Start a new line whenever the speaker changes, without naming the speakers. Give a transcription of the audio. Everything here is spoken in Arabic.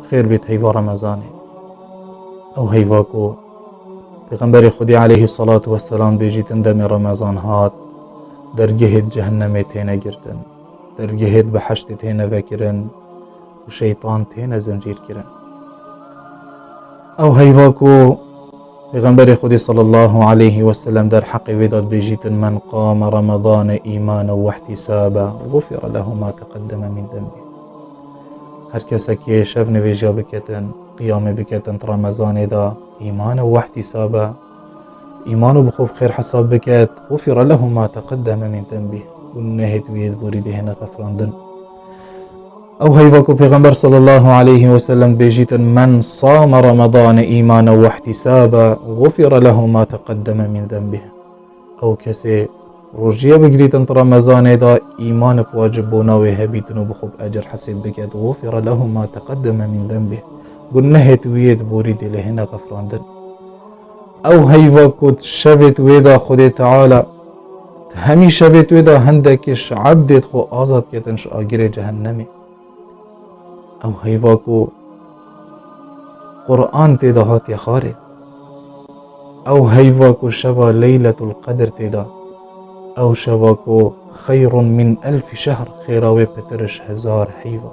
خير بيت هيفا رمضاني او هيفاكو پیغمبر خودی علیه الصلاة والسلام بیجیتن دم رمضان هات درگهت جهنم تینا گرتن درگهت بحشت تینا وکرن و شیطان تینا زنجیر کرن او هيفاكو پیغمبر خودی صلی الله علیه وسلم در حق ویداد بیجیتن من قام رمضان ایمانا و احتسابا غفر له ما تقدم من ذنبه. هر کسی که شب نویجا بکتن قیام بکتن رمضان دا ایمانا و احتسابا ایمانو بخوب خیر حساب بکت غفر له ما تقدم من ذنبه و نهت وید بوری دهنا غفراندن. او هيفاكو پیغمبر صلى الله عليه وسلم بيجيتن من صام رمضان ايمانا واحتسابا غفر له ما تقدم من ذنبه. او كسي روجيه بگريتن رمضان دا ايمان بواجب بوناوي هبيتن وبخب اجر حسيب بكت غفر له ما تقدم من ذنبه قلناه تويد بوريد لهنا غفراندن. او هيفاكو شبت ويدا خدي تعالى همي شبت ويدا هندكش عبدت خو آزاد كتنش آجر جهنمي. او هيفاكو قرآن تيدا هات يا خاري او هيفاكو شبا ليلة القدر تيدا او شباكو خير من 1000 شهر خيراوي بترش 1000 هيفا.